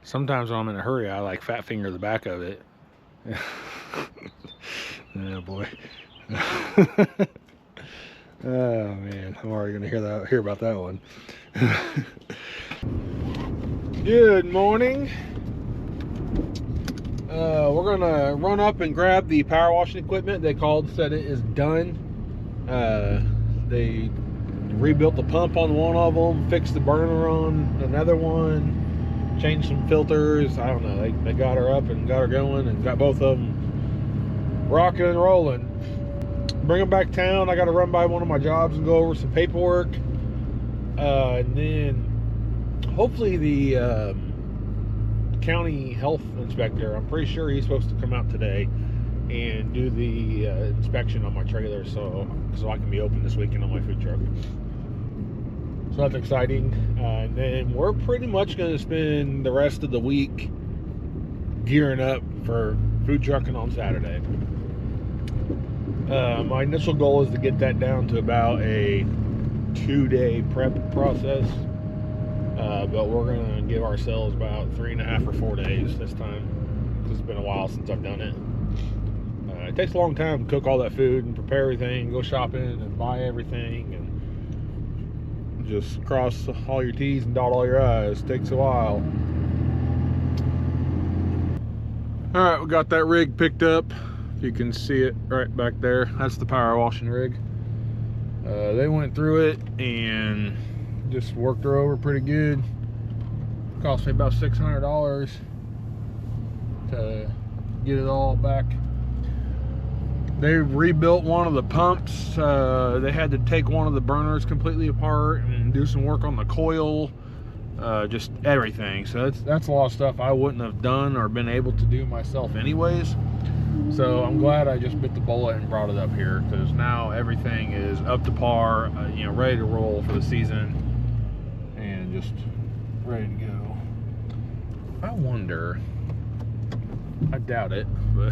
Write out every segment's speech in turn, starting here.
Sometimes when I'm in a hurry, I like fat finger the back of it. Oh boy. Oh man, I'm already gonna hear about that one. Good morning. We're gonna run up and grab the power washing equipment. They called, said it is done. They rebuilt the pump on one of them, fixed the burner on another one, changed some filters. I don't know. They got her up and got her going and got both of them rocking and rolling. Bring them back town. I got to run by one of my jobs and go over some paperwork. And then hopefully the county health inspector, I'm pretty sure he's supposed to come out today and do the inspection on my trailer so I can be open this weekend on my food truck. So that's exciting. And then we're pretty much going to spend the rest of the week gearing up for food trucking on Saturday. My initial goal is to get that down to about a 2-day prep process. But we're going to give ourselves about 3.5 or 4 days this time, because it's been a while since I've done it. It takes a long time to cook all that food and prepare everything, go shopping and buy everything, and just cross all your T's and dot all your I's. It takes a while. Alright, we got that rig picked up. You can see it right back there. That's the power washing rig. They went through it and just worked her over pretty good. Cost me about $600 to get it all back. They rebuilt one of the pumps. They had to take one of the burners completely apart and do some work on the coil, just everything. So that's a lot of stuff I wouldn't have done or been able to do myself anyways. So I'm glad I just bit the bullet and brought it up here, because now everything is up to par, ready to roll for the season and just ready to go. I wonder, I doubt it, but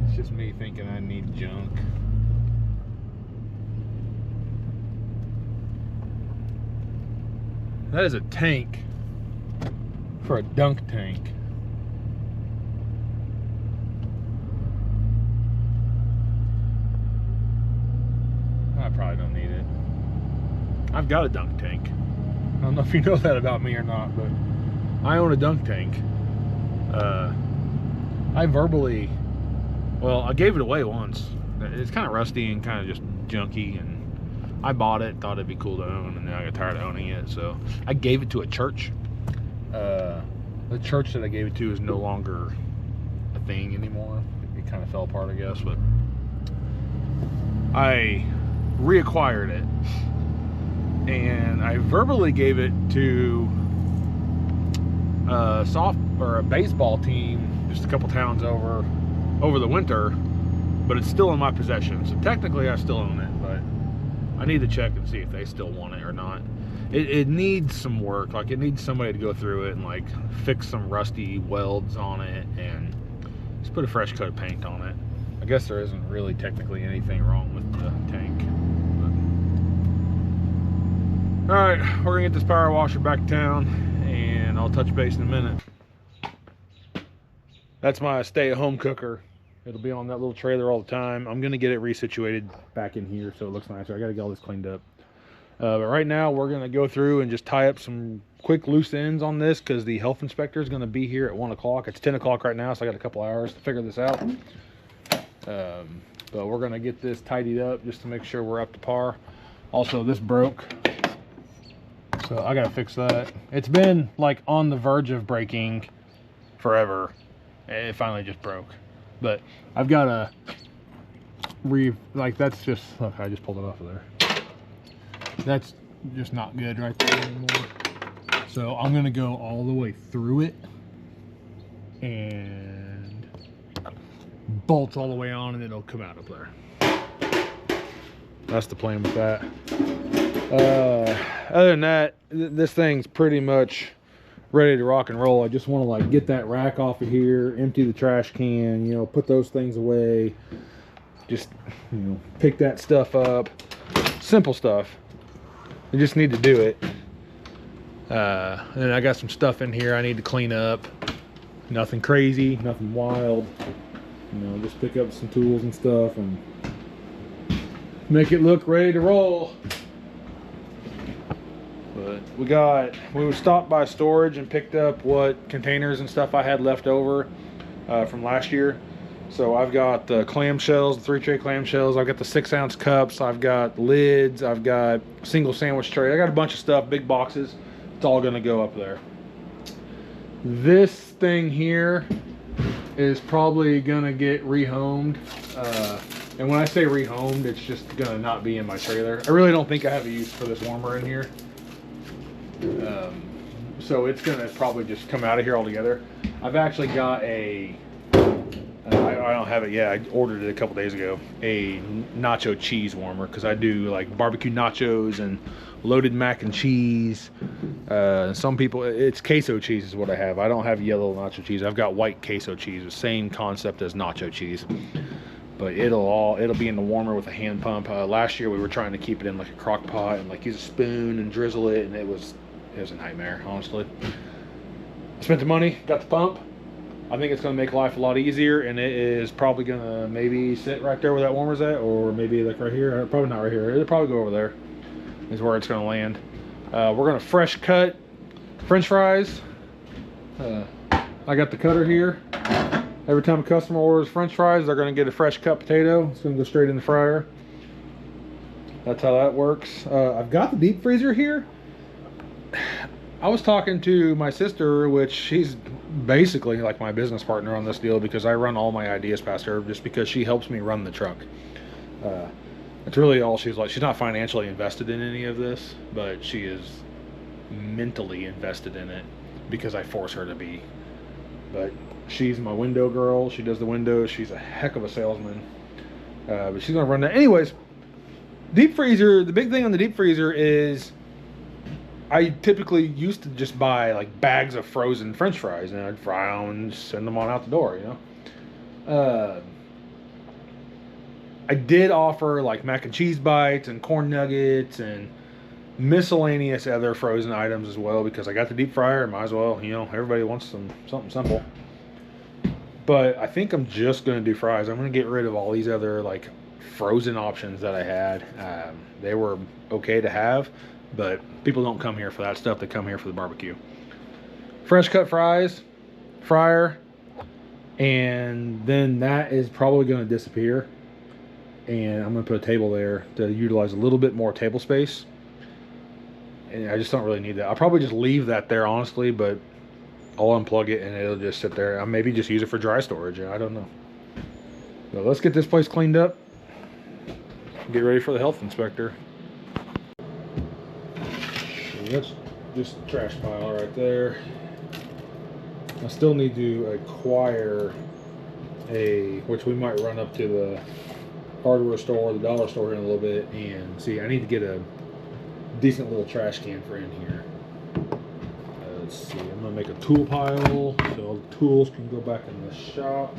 it's just me thinking I need junk. That is a tank for a dunk tank. I probably don't need it. I've got a dunk tank. I don't know if you know that about me or not, but I own a dunk tank. I gave it away once. It's kind of rusty and kind of just junky, and I bought it, thought it'd be cool to own, and then I got tired of owning it, so I gave it to a church. The church that I gave it to is no longer a thing anymore. It kind of fell apart, I guess, but I reacquired it, and I verbally gave it to a baseball team just a couple towns over the winter, but it's still in my possession, so technically I still own it, but I need to check and see if they still want it or not. It needs some work. Like, it needs somebody to go through it and like fix some rusty welds on it and just put a fresh coat of paint on it. I guess there isn't really technically anything wrong with the tank. Alright, we're gonna get this power washer back to town, and I'll touch base in a minute. That's my stay-at-home cooker. It'll be on that little trailer all the time. I'm gonna get it resituated back in here so it looks nicer. I gotta get all this cleaned up. But right now we're gonna go through and just tie up some quick loose ends on this, because the health inspector is gonna be here at 1 o'clock. It's 10 o'clock right now, so I got a couple hours to figure this out. But we're gonna get this tidied up just to make sure we're up to par. Also, this broke, so I gotta fix that. It's been like on the verge of breaking forever. It finally just broke, but I've got to that's just, look, I just pulled it off of there. That's just not good right there anymore. So I'm gonna go all the way through it and bolts all the way on, and it'll come out up there. That's the plan with that. Other than that, this thing's pretty much ready to rock and roll. I just want to like get that rack off of here, empty the trash can, put those things away, just pick that stuff up. Simple stuff. You just need to do it. And then I got some stuff in here I need to clean up. Nothing crazy, nothing wild. You know, just pick up some tools and stuff and make it look ready to roll. But we stopped by storage and picked up what containers and stuff I had left over from last year. So I've got the clamshells, the 3-tray clamshells. I've got the 6-ounce cups. I've got lids. I've got single sandwich tray. I got a bunch of stuff, big boxes. It's all gonna go up there. This thing here is probably gonna get rehomed. And when I say rehomed, it's just gonna not be in my trailer. I really don't think I have a use for this warmer in here. So it's gonna probably just come out of here altogether. I've actually got a I don't have it yet. I ordered it a couple days ago. A nacho cheese warmer, because I do like barbecue nachos and loaded mac and cheese. Some people, it's queso cheese is what I have. I don't have yellow nacho cheese. I've got white queso cheese, the same concept as nacho cheese. But it'll be in the warmer with a hand pump. Last year we were trying to keep it in like a crock pot and like use a spoon and drizzle it, and it was a nightmare, honestly. Spent the money, got the pump. I think it's going to make life a lot easier, and it is probably going to maybe sit right there where that warmer's at, or maybe like right here. Probably not right here. It'll probably go over there is where it's going to land. We're going to fresh cut French fries. I got the cutter here. Every time a customer orders French fries, they're going to get a fresh cut potato. It's going to go straight in the fryer. That's how that works. I've got the deep freezer here. I was talking to my sister, which she's basically like my business partner on this deal, because I run all my ideas past her, just because she helps me run the truck. It's really all she's like. She's not financially invested in any of this, but she is mentally invested in it because I force her to be. But she's my window girl. She does the windows. She's a heck of a salesman. But she's gonna run that. Anyways, deep freezer. The big thing on the deep freezer is I typically used to just buy like bags of frozen French fries, and I'd fry them and send them on out the door, you know. I did offer like mac and cheese bites and corn nuggets and miscellaneous other frozen items as well, because I got the deep fryer. Might as well, you know, everybody wants something simple. But I think I'm just going to do fries. I'm going to get rid of all these other like frozen options that I had. They were okay to have, but people don't come here for that stuff. They come here for the barbecue. Fresh cut fries, fryer, and then that is probably going to disappear. And I'm going to put a table there to utilize a little bit more table space. And I just don't really need that. I'll probably just leave that there, honestly, but I'll unplug it and it'll just sit there. I'll maybe just use it for dry storage. I don't know. So let's get this place cleaned up. Get ready for the health inspector. That's just a trash pile right there. I still need to acquire which we might run up to the hardware store or the dollar store here in a little bit and see. I need to get a decent little trash can for in here. Let's see, I'm gonna make a tool pile so all the tools can go back in the shop.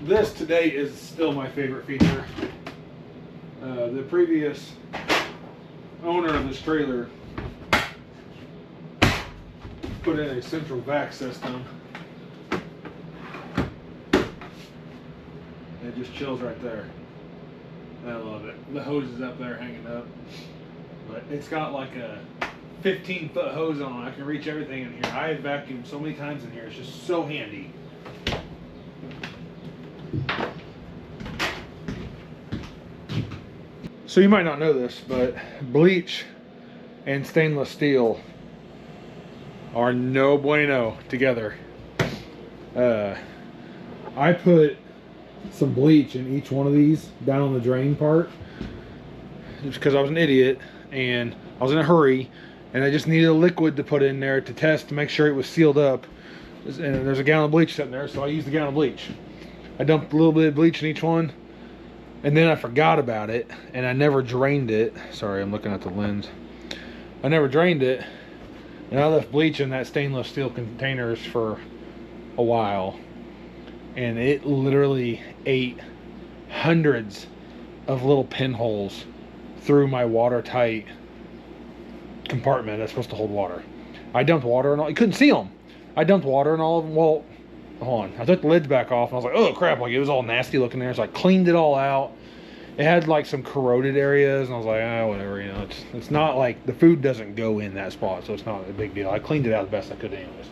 This today is still my favorite feature. The previous owner of this trailer put in a central vac system. It just chills right there. I love it. The hose is up there hanging up, but it's got like a 15-foot hose on it. I can reach everything in here. I have vacuumed so many times in here. It's just so handy. So you might not know this, but bleach and stainless steel are no bueno together. I put some bleach in each one of these down on the drain part just because I was an idiot and I was in a hurry and I just needed a liquid to put in there to test to make sure it was sealed up. And there's a gallon of bleach sitting there, so I used a gallon of bleach. I dumped a little bit of bleach in each one, and then I forgot about it, and I never drained it. Sorry, I'm looking at the lens. I never drained it, and I left bleach in that stainless steel containers for a while, and it literally ate hundreds of little pinholes through my watertight compartment that's supposed to hold water. I dumped water and all. You couldn't see them. I dumped water and all of them. Well, hold on. I took the lids back off and I was like, oh crap! Like it was all nasty looking there. So I cleaned it all out. It had like some corroded areas, and I was like, ah, whatever. You know, it's not like the food doesn't go in that spot, so it's not a big deal. I cleaned it out the best I could, anyways.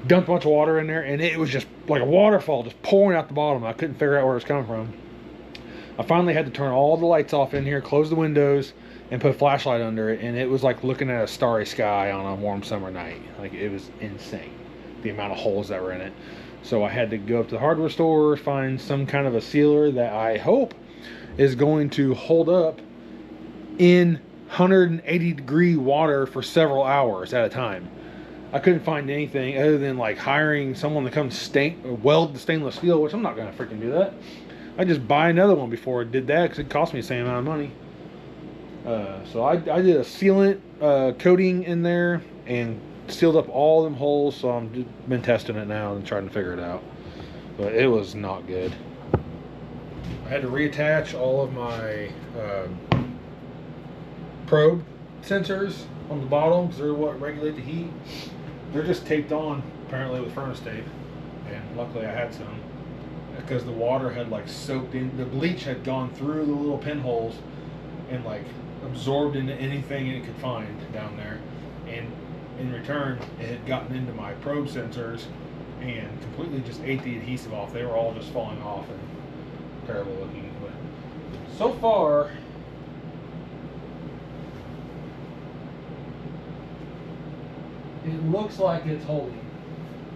Dumped a bunch of water in there, and it was just like a waterfall, just pouring out the bottom. I couldn't figure out where it was coming from. I finally had to turn all the lights off in here, close the windows, and put a flashlight under it, and it was like looking at a starry sky on a warm summer night. Like, it was insane, the amount of holes that were in it. So I had to go up to the hardware store, find some kind of a sealer that I hope is going to hold up in 180 degree water for several hours at a time. I couldn't find anything other than like hiring someone to come weld the stainless steel, which I'm not gonna freaking do that. I just buy another one before I did that because it cost me the same amount of money. So I did a sealant coating in there and sealed up all them holes. So I'm just been testing it now and trying to figure it out. But it was not good. I had to reattach all of my probe sensors on the bottom because they're what regulate the heat. They're just taped on apparently with furnace tape, and luckily I had some because the water had like soaked in. The bleach had gone through the little pinholes and like absorbed into anything it could find down there, and in return it had gotten into my probe sensors and completely just ate the adhesive off. They were all just falling off and terrible looking. But so far it looks like it's holding.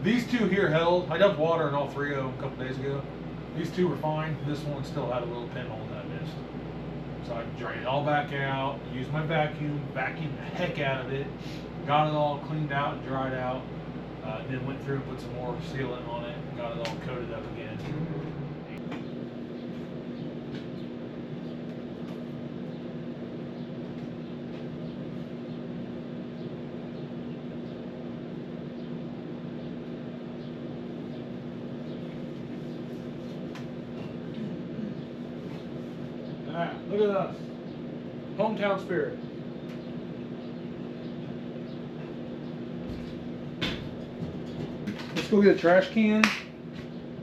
These two here held. I dumped water in all three of them a couple days ago. These two were fine. This one still had a little pinhole that I missed. So I drained it all back out, used my vacuumed the heck out of it, got it all cleaned out and dried out, then went through and put some more sealant on it, and got it all coated up again. Alright, look at us. Hometown spirit. Let's go get a trash can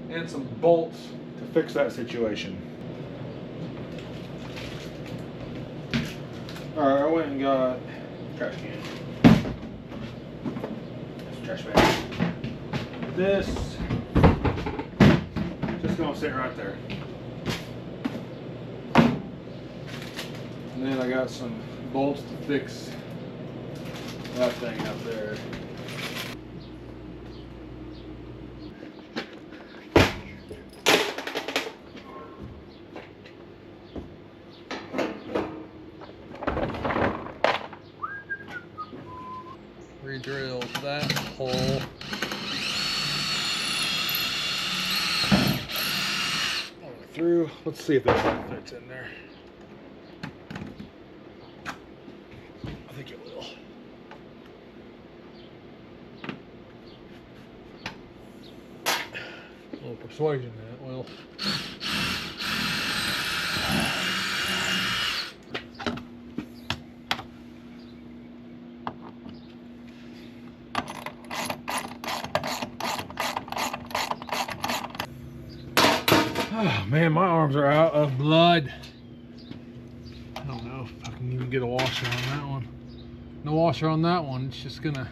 and some bolts to fix that situation. Alright, I went and got a trash can. Trash bag. This just gonna sit right there. And then I got some bolts to fix that thing up there. Re-drill that hole. Through. Let's see if this one fits in there. I think it will. A little persuasion that will. Oh man, my arms are out of blood. I don't know if I can even get a washer on that one. No washer on that one. It's just gonna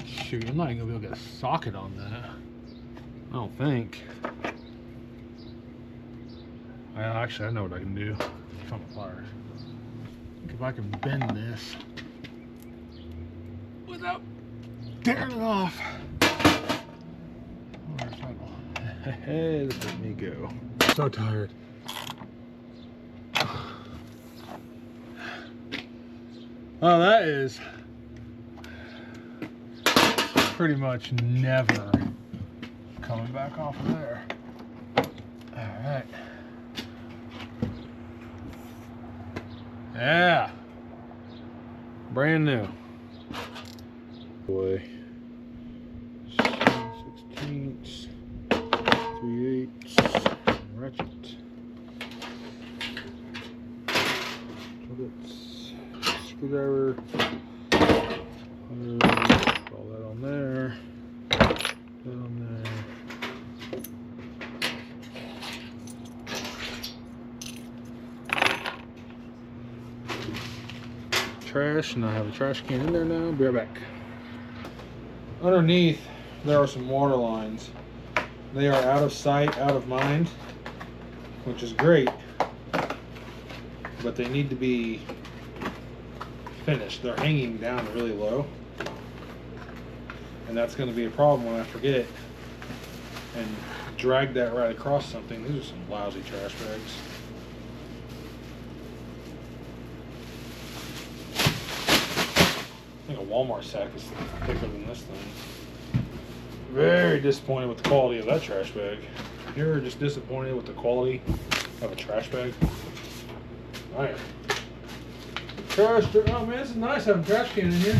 shoot. I'm not even gonna be able to get a socket on that. I don't think. Actually, I know what I can do. From the pliers. I think if I can bend this without tearing it off. Hey, let me go. I'm so tired. Oh, that is pretty much never coming back off of there. All right. Yeah. Brand new. Boy. 16ths, 3/8, ratchet. Screwdriver. All that on there. That on there. Trash, and I have a trash can in there now. Be right back. Underneath, there are some water lines. They are out of sight, out of mind, which is great, but they need to be finished. They're hanging down really low, and that's going to be a problem when I forget and drag that right across something. These are some lousy trash bags. I think a Walmart sack is thicker than this thing. Very disappointed with the quality of that trash bag. You're just disappointed with the quality of a trash bag? Alright. Trash. Oh man, this is nice having a trash can in here.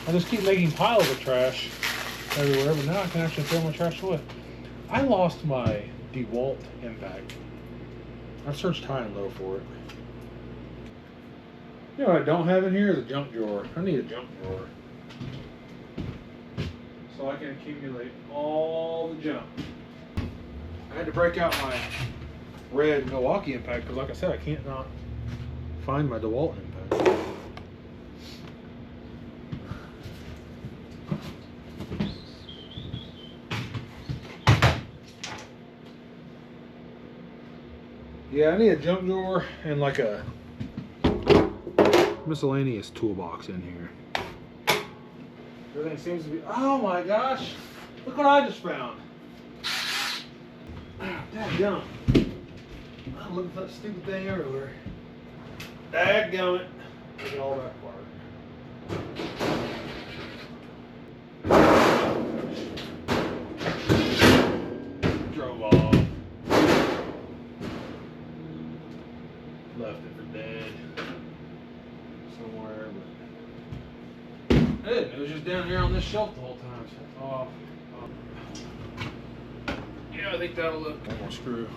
I just keep making piles of trash everywhere, but now I can actually throw my trash away. I lost my DeWalt impact. I've searched high and low for it. You know what I don't have in here is a junk drawer. I need a junk drawer, so I can accumulate all the junk. I had to break out my red Milwaukee impact because, like I said, I can't not find my DeWalt impact. Yeah, I need a junk drawer and like a miscellaneous toolbox in here. Everything seems to be. Oh my gosh! Look what I just found. Dadgummit. I'm looking for that stupid thing everywhere. Dadgummit. Look at all that part. Drove off. Left it for dead. Somewhere, but it was just down here on this shelf the whole time. So yeah, I think that'll look. One more screw.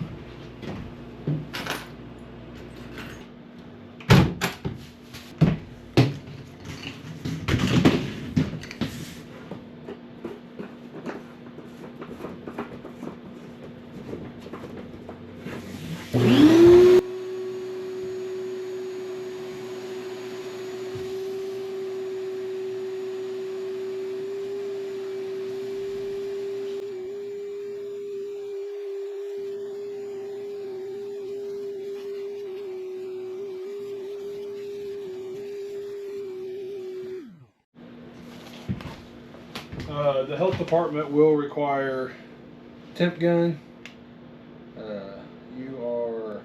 The health department will require temp gun. You are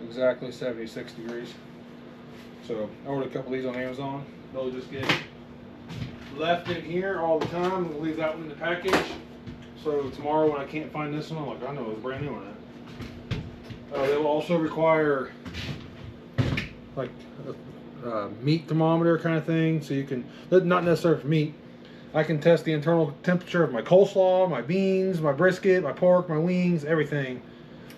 exactly 76 degrees. So I ordered a couple of these on Amazon. They'll just get left in here all the time. We'll leave that one in the package. So tomorrow when I can't find this one, I'm like, I know it was brand new on it. They will also require like a meat thermometer kind of thing, so you can, not necessarily for meat, I can test the internal temperature of my coleslaw, my beans, my brisket, my pork, my wings, everything.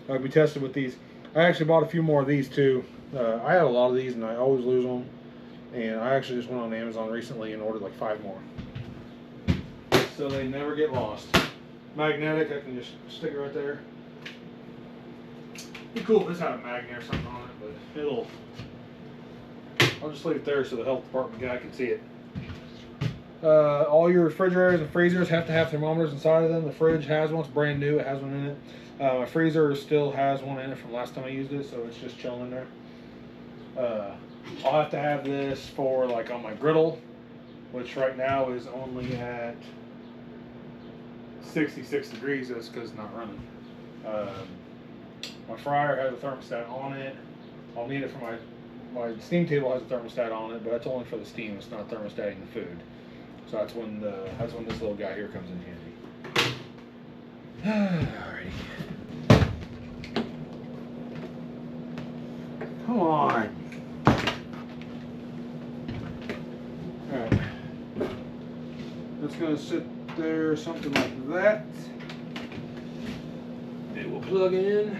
I'll be tested with these. I actually bought a few more of these too. I have a lot of these and I always lose them. And I actually just went on Amazon recently and ordered like 5 more. So they never get lost. Magnetic, I can just stick it right there. Be cool if this had a magnet or something on it, but I'll just leave it there so the health department guy can see it. All your refrigerators and freezers have to have thermometers inside of them. The fridge has one. It's brand new. It has one in it. My freezer still has one in it from last time I used it, so it's just chilling in there. I'll have to have this for like on my griddle, which right now is only at 66 degrees. That's because it's not running. My fryer has a thermostat on it. I'll need it for my my steam table has a thermostat on it, but that's only for the steam. It's not thermostating the food. So that's when this little guy here comes in handy. Alrighty. Come on. Alright. That's gonna sit there, something like that. It will plug in.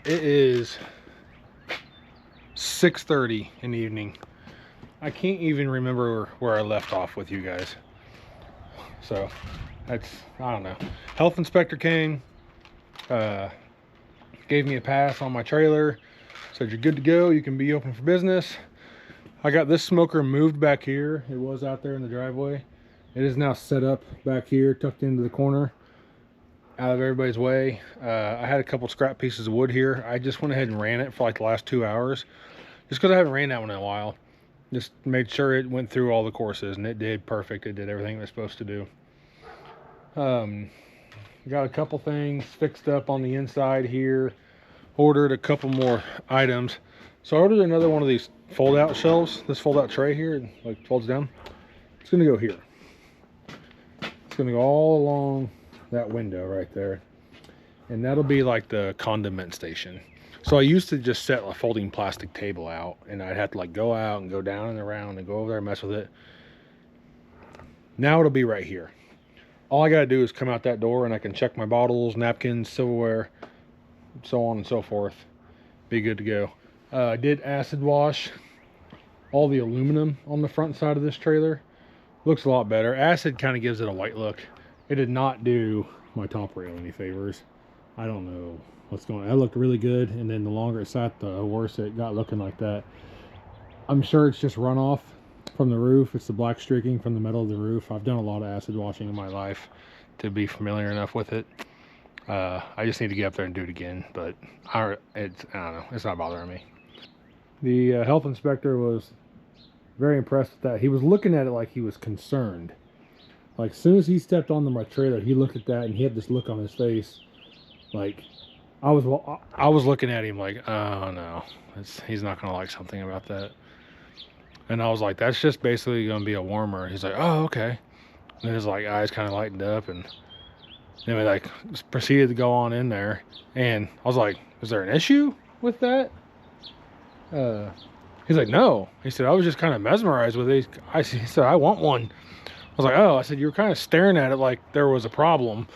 It is 6:30 in the evening. I can't even remember where I left off with you guys. So that's, I don't know. Health inspector came, gave me a pass on my trailer, said you're good to go, you can be open for business. I got this smoker moved back here. It was out there in the driveway. It is now set up back here, tucked into the corner, out of everybody's way. I had a couple scrap pieces of wood here. I just went ahead and ran it for like the last 2 hours, just because I haven't ran that one in a while. Just made sure it went through all the courses, and it did perfect. It did everything it was supposed to do. Got a couple things fixed up on the inside here. Ordered a couple more items. So I ordered another one of these fold out shelves. This fold out tray here, it like folds down. It's gonna go here. It's gonna go all along that window right there, and that'll be like the condiment station. So I used to just set a folding plastic table out, and I'd have to like go out and go down and around and go over there and mess with it. Now it'll be right here. All I gotta do is come out that door, and I can check my bottles, napkins, silverware, so on and so forth. Be good to go. I did acid wash all the aluminum on the front side of this trailer. Looks a lot better. Acid kind of gives it a white look. It did not do my top rail any favors. I don't know what's going on. That looked really good, and then the longer it sat, the worse it got looking like that. I'm sure it's just runoff from the roof. It's the black streaking from the metal of the roof. I've done a lot of acid washing in my life to be familiar enough with it. I just need to get up there and do it again, but I don't know. It's not bothering me. The health inspector was very impressed with that. He was looking at it like he was concerned. Like, as soon as he stepped on my trailer, he looked at that, and he had this look on his face. Like, I was looking at him like, oh no, he's not gonna like something about that. And I was like, that's just basically gonna be a warmer. He's like, oh, okay. And his like eyes kind of lightened up, and then we like proceeded to go on in there. And I was like, is there an issue with that? He's like, no. He said, I was just kind of mesmerized with it. He said, I want one. I was like, oh. I said, you were kind of staring at it like there was a problem.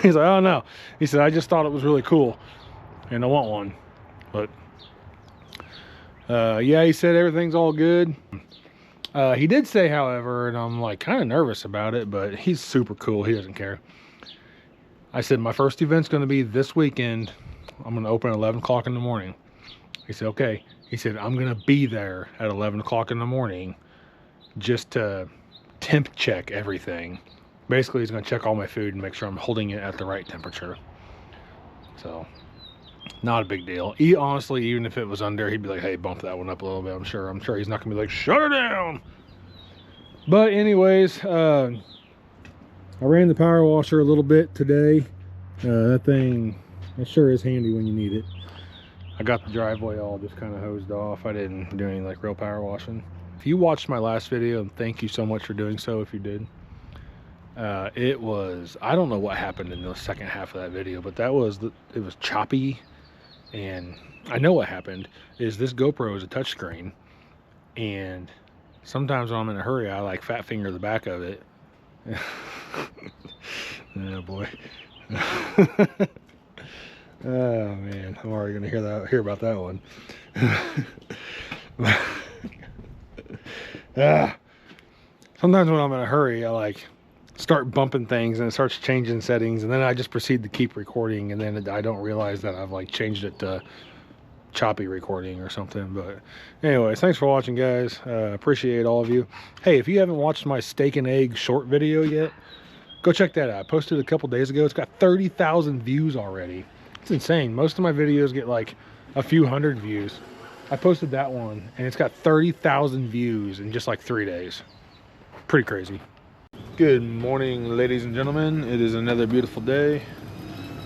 He's like, oh no. He said, I just thought it was really cool, and I want one. But yeah, he said everything's all good. He did say, however, and I'm like kind of nervous about it, but he's super cool. He doesn't care. I said, my first event's going to be this weekend. I'm going to open at 11 o'clock in the morning. He said, okay. He said, I'm going to be there at 11 o'clock in the morning just to temp check everything. Basically, he's going to check all my food and make sure I'm holding it at the right temperature. So, not a big deal. Honestly, even if it was under, he'd be like, hey, bump that one up a little bit. I'm sure he's not going to be like, shut her down. But anyways, I ran the power washer a little bit today. That thing, it sure is handy when you need it. I got the driveway all just kind of hosed off. I didn't do any like real power washing. If you watched my last video, and thank you so much for doing so if you did. It was, I don't know what happened in the second half of that video, but it was choppy. And I know what happened is this GoPro is a touchscreen, and sometimes when I'm in a hurry, I like fat finger the back of it. Oh boy. Oh man, I'm already gonna hear about that one. Sometimes when I'm in a hurry, I like start bumping things and it starts changing settings, and then I just proceed to keep recording, and then I don't realize that I've like changed it to choppy recording or something. But anyways, thanks for watching, guys. Appreciate all of you. Hey, if you haven't watched my steak and egg short video yet, go check that out. I posted a couple days ago. It's got 30,000 views already. It's insane. Most of my videos get like a few hundred views. I posted that one and it's got 30,000 views in just like 3 days. Pretty crazy. Good morning, ladies and gentlemen. It is another beautiful day.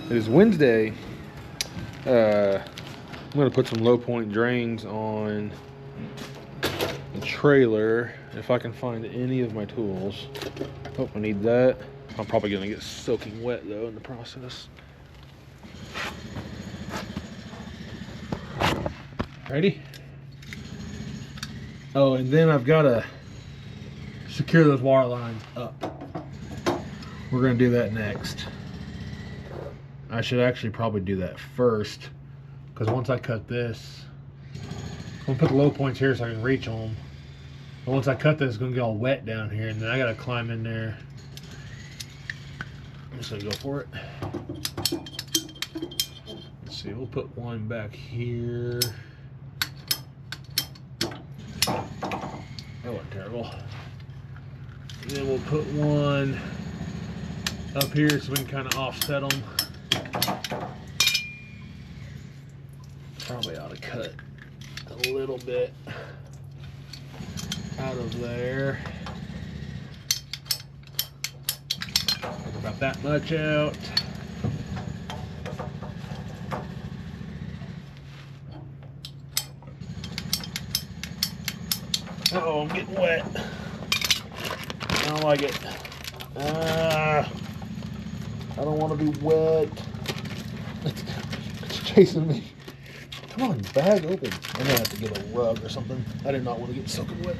It is Wednesday. I'm gonna put some low point drains on the trailer if I can find any of my tools. Hope I need that. I'm probably gonna get soaking wet though in the process. Ready? Oh, and then I've gotta secure those wire lines up. We're gonna do that next. I should actually probably do that first, because once I cut this, I'm gonna put the low points here so I can reach them. But once I cut this, it's gonna get all wet down here, and then I gotta climb in there. I'm just gonna go for it. Let's see, we'll put one back here. That wasn't terrible. And then we'll put one up here so we can kind of offset them. Probably ought to cut a little bit out of there. About that much out. Uh-oh, I'm getting wet. I don't like it. I don't want to be wet. It's chasing me. Come on, bag open. I'm gonna have to get a rug or something. I did not want to get soaking wet.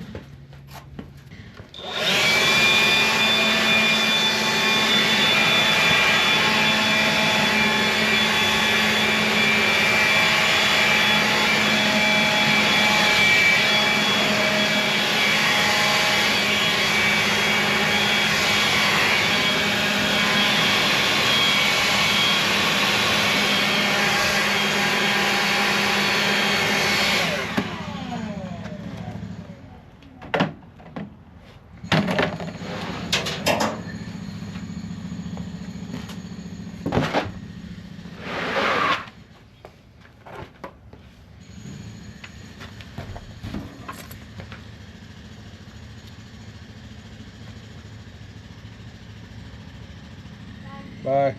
Bye.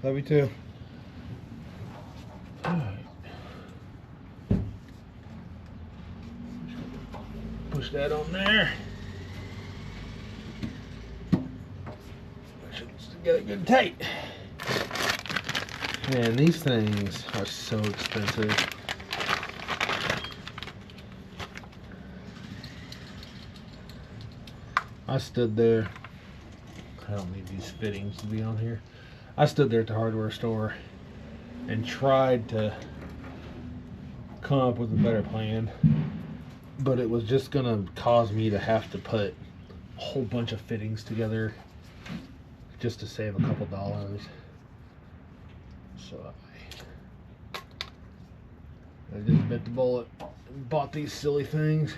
Love you too. Push that on there. I should get it good tight. Man, these things are so expensive. I stood there. I don't need these fittings to be on here. I stood there at the hardware store and tried to come up with a better plan, but it was just gonna cause me to have to put a whole bunch of fittings together just to save a couple dollars. So I just bit the bullet and bought these silly things.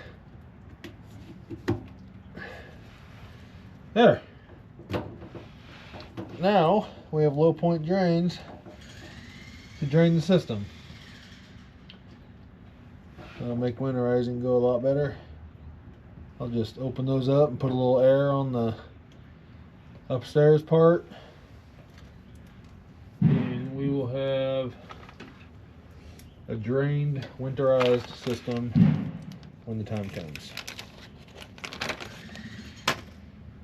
There. Now we have low point drains to drain the system. That'll make winterizing go a lot better. I'll just open those up and put a little air on the upstairs part, and we will have a drained, winterized system when the time comes.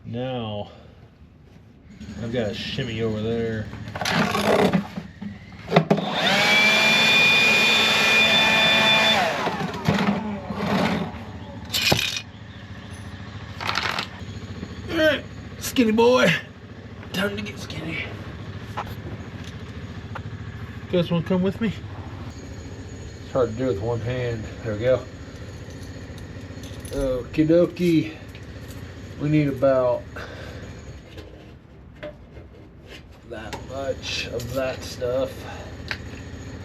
Now I've got a shimmy over there. Alright, skinny boy. Time to get skinny. You guys want to come with me? It's hard to do with one hand. There we go. Okie dokie. We need about that much of that stuff.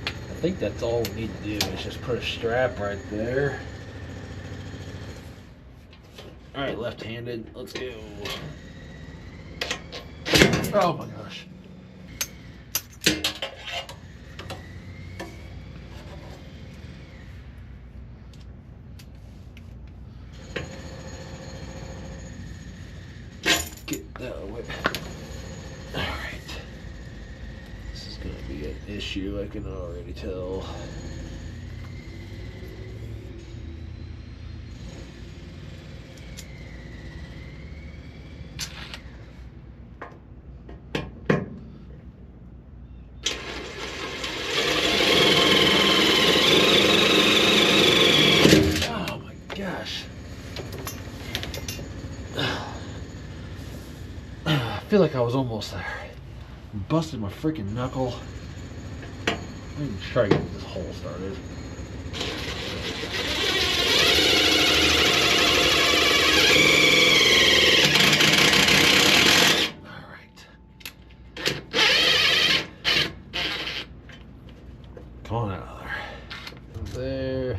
I think that's all we need to do is just put a strap right there. Alright, left-handed, let's go. Oh my gosh. an issue, I can already tell. Oh my gosh. I feel like I was almost there. Busted my freaking knuckle. Let me try to get this hole started. Alright. Come on out of there. There.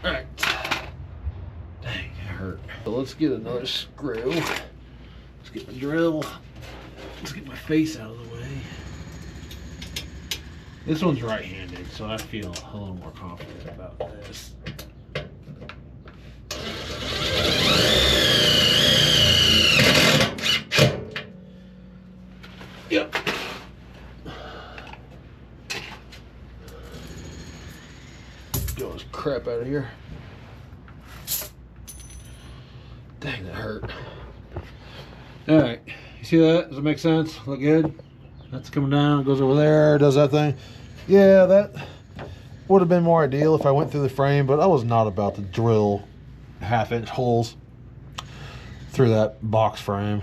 Alright. Dang, it hurt. So let's get another screw. Let's get my drill. Let's get my face out of the way. This one's right-handed, so I feel a little more confident about this. Yep. Get all this crap out of here. Dang, that hurt. Alright, you see that? Does it make sense? Look good? That's coming down, goes over there, does that thing. Yeah, that would have been more ideal if I went through the frame, but I was not about to drill 1/2-inch holes through that box frame.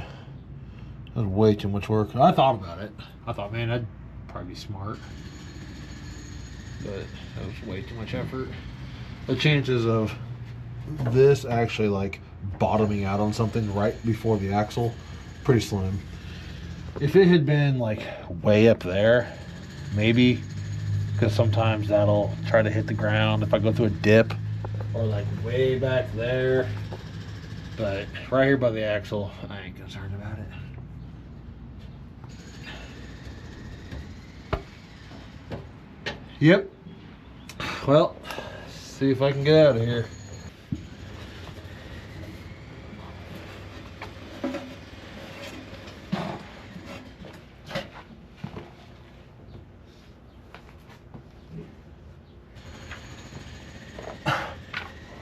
That was way too much work. I thought about it. I thought, man, that'd probably be smart. But that was way too much effort. The chances of this actually like bottoming out on something right before the axle, pretty slim. If it had been like way up there, maybe, because sometimes that'll try to hit the ground if I go through a dip, or like way back there. But right here by the axle, I ain't concerned about it. Yep. Well, see if I can get out of here.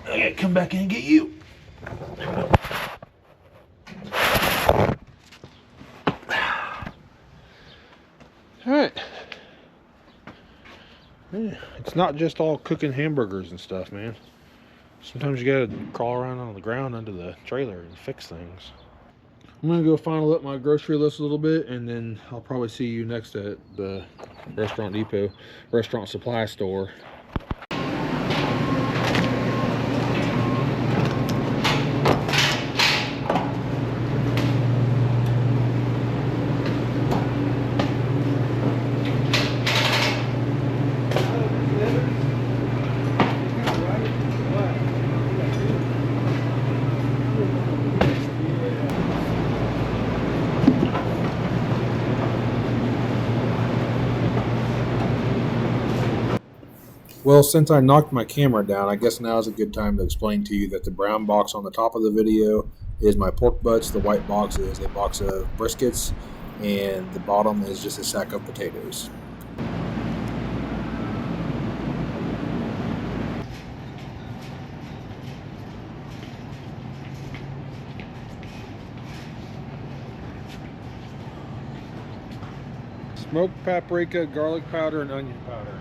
I gotta come back in and get you. Alright. Yeah, it's not just all cooking hamburgers and stuff, man. Sometimes you gotta crawl around on the ground under the trailer and fix things. I'm gonna go final up my grocery list a little bit, and then I'll probably see you next at the Restaurant Depot, Restaurant Supply Store. Well, since I knocked my camera down, I guess now is a good time to explain to you that the brown box on the top of the video is my pork butts, the white box is a box of briskets, and the bottom is just a sack of potatoes. Smoked paprika, garlic powder, and onion powder.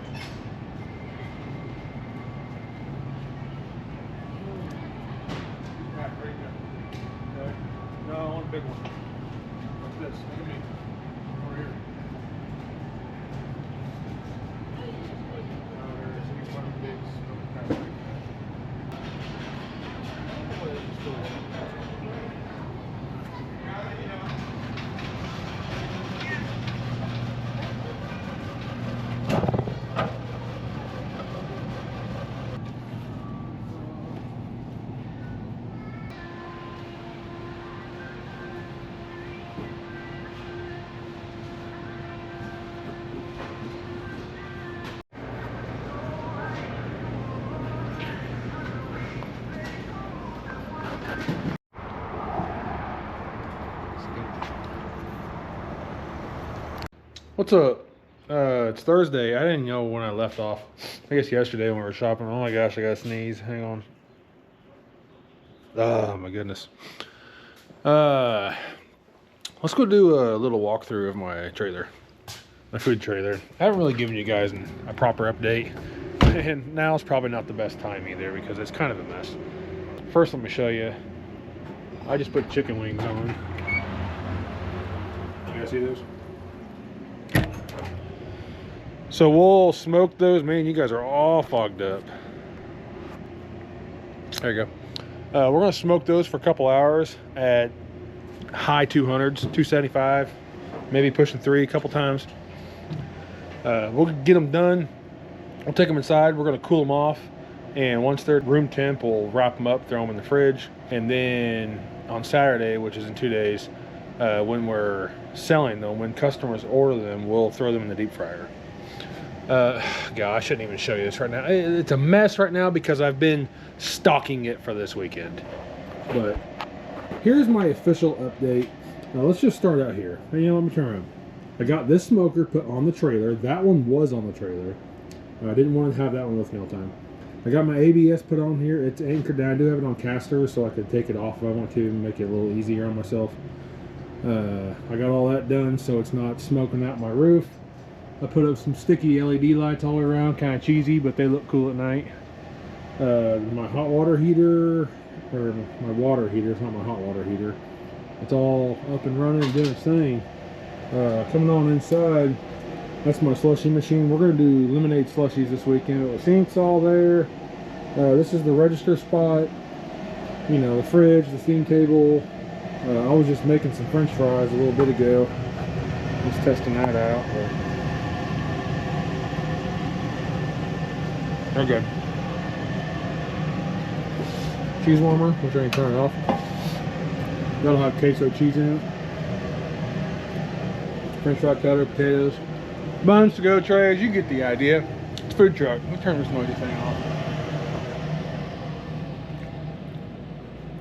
No, I want a big one. Like this. Look at me. Over here. There's one big smoked paprika. What's up? It's Thursday. I didn't know when I left off. I guess yesterday when we were shopping. Oh my gosh, I got to sneeze. Hang on. Oh my goodness. Let's go do a little walkthrough of my trailer, my food trailer. I haven't really given you guys a proper update, and now's probably not the best time either because it's kind of a mess. First, let me show you. I just put chicken wings on. You guys see those? So we'll smoke those. Man, you guys are all fogged up. There you go. We're gonna smoke those for a couple hours at high 200s, 275, maybe pushing 3 a couple times. We'll get them done. We'll take them inside. We're gonna cool them off, and once they're room temp, we'll wrap them up, throw them in the fridge, and then on Saturday, which is in 2 days, when we're selling them, when customers order them, we'll throw them in the deep fryer. God, I shouldn't even show you this right now. It's a mess right now because I've been stocking it for this weekend. But here's my official update. Now let's just start out here. Hey, let me turn around. I got this smoker put on the trailer. That one was on the trailer. I didn't want to have that one with me all the time. I got my ABS put on here. It's anchored down. I do have it on casters so I could take it off if I want to, make it a little easier on myself. I got all that done so it's not smoking out my roof. I put up some sticky LED lights all the way around, kind of cheesy, but they look cool at night. My hot water heater, or my water heater, it's not my hot water heater. It's all up and running and doing its thing. Coming on inside, that's my slushy machine. We're going to do lemonade slushies this weekend. The sink's all there. This is the register spot. You know, the fridge, the steam table. I was just making some french fries a little bit ago. Just testing that out. They're good. Cheese warmer, which I can turn it off. That'll have queso cheese in it. French fry cutter, potatoes. Buns to go trays, you get the idea. It's a food truck. Let's turn this noisy thing off.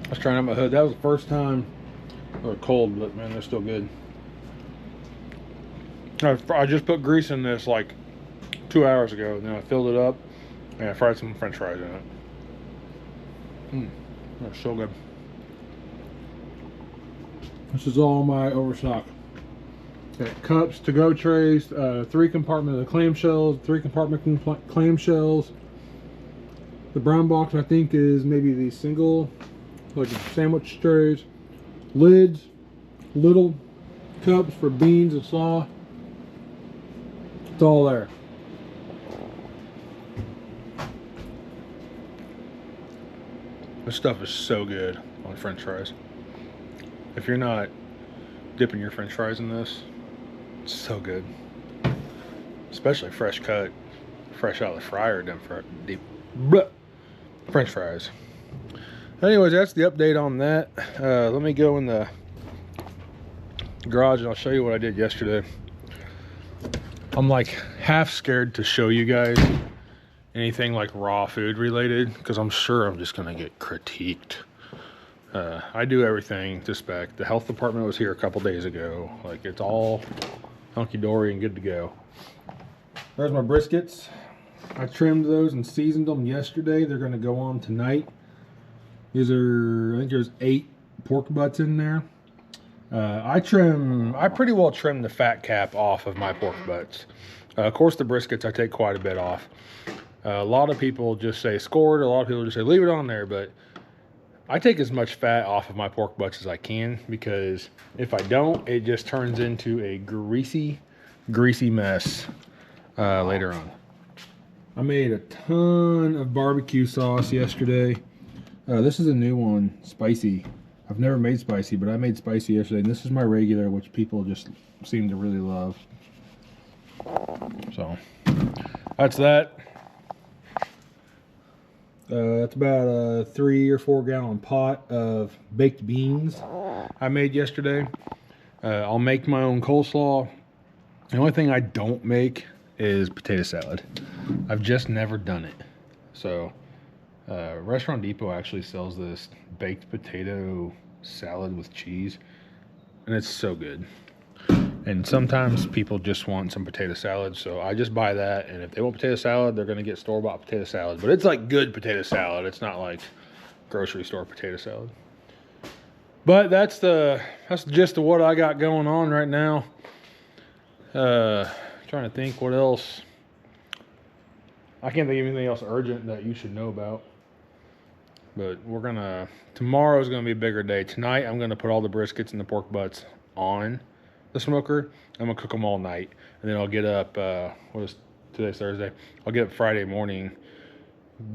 I was trying out my hood. That was the first time. They're cold, but man, they're still good. I just put grease in this like 2 hours ago, and then I filled it up. And I fried some french fries in it. That's so good. This is all my overstock. Okay, cups, to-go trays, 3 compartment of the clamshells, 3 compartment clamshells. The brown box I think is maybe the single, like sandwich trays. Lids, little cups for beans and slaw. It's all there. This stuff is so good on french fries. If you're not dipping your french fries in this, it's so good. Especially fresh cut, fresh out of the fryer, deep french fries. Anyways, that's the update on that. Let me go in the garage and I'll show you what I did yesterday. I'm like half scared to show you guys anything like raw food related because I'm sure I'm just gonna get critiqued. I do everything to spec. The health department was here a couple days ago. Like, it's all hunky-dory and good to go. There's my briskets. I trimmed those and seasoned them yesterday. They're gonna go on tonight. These are, I think there's 8 pork butts in there. I pretty well trim the fat cap off of my pork butts. Of course, the briskets I take quite a bit off. A lot of people just say score it. A lot of people just say leave it on there, but I take as much fat off of my pork butts as I can because if I don't, it just turns into a greasy mess later on. I made a ton of barbecue sauce yesterday. This is a new one, spicy. I've never made spicy, but I made spicy yesterday, and this is my regular, which people just seem to really love. So that's that. That's about a 3 or 4 gallon pot of baked beans I made yesterday. I'll make my own coleslaw. The only thing I don't make is potato salad. I've just never done it. So Restaurant Depot actually sells this baked potato salad with cheese, and it's so good. And sometimes people just want some potato salad, so I just buy that. And if they want potato salad, they're gonna get store-bought potato salad. But it's like good potato salad. It's not like grocery store potato salad. But that's the gist of what I got going on right now. Trying to think what else. I can't think of anything else urgent that you should know about. But tomorrow's gonna be a bigger day. Tonight I'm gonna put all the briskets and the pork butts on the smoker. I'm gonna cook them all night, and then I'll get up. Today's Thursday. I'll get up Friday morning,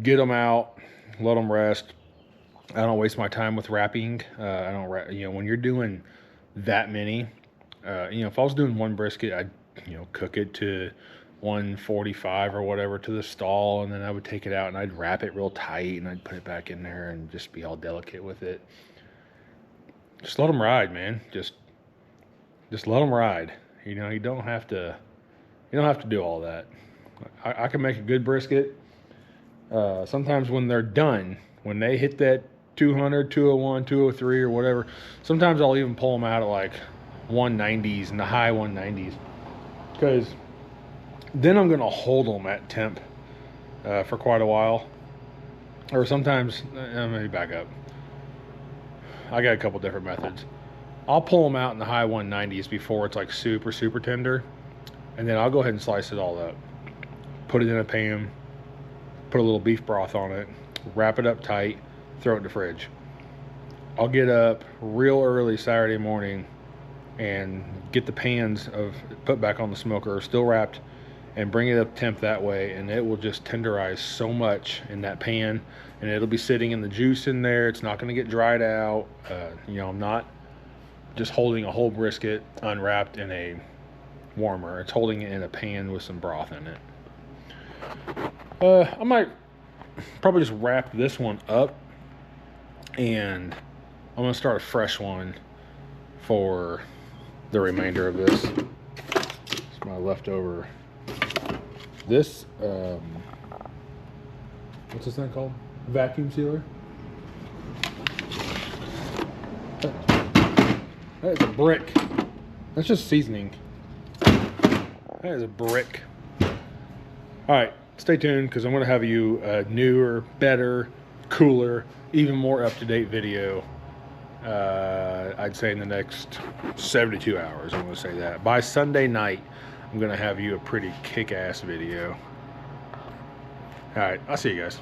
get them out, let them rest. I don't waste my time with wrapping. I don't wrap. When you're doing that many, if I was doing one brisket, I'd cook it to 145 or whatever to the stall, and then I would take it out and I'd wrap it real tight and I'd put it back in there and just be all delicate with it. Just let them ride, man. Just let them ride. You don't have to do all that. I can make a good brisket. Sometimes when they're done, when they hit that 200, 201, 203 or whatever, sometimes I'll even pull them out at like 190s and the high 190s, because then I'm gonna hold them at temp for quite a while. Or sometimes, let me back up. I got a couple different methods. I'll pull them out in the high 190s before it's like super, super tender. And then I'll go ahead and slice it all up. Put it in a pan, put a little beef broth on it, wrap it up tight, throw it in the fridge. I'll get up real early Saturday morning and get the pans put back on the smoker, still wrapped, and bring it up temp that way, and it will just tenderize so much in that pan, and it'll be sitting in the juice in there. It's not going to get dried out. I'm not just holding a whole brisket unwrapped in a warmer. It's holding it in a pan with some broth in it. I might probably just wrap this one up, and I'm going to start a fresh one for the remainder of this. It's my leftover. This, what's this thing called? Vacuum sealer. That is a brick. That's just seasoning. That is a brick. All right, stay tuned, because I'm going to have you a newer, better, cooler, even more up-to-date video. I'd say in the next 72 hours, I'm going to say that. By Sunday night, I'm going to have you a pretty kick-ass video. All right, I'll see you guys.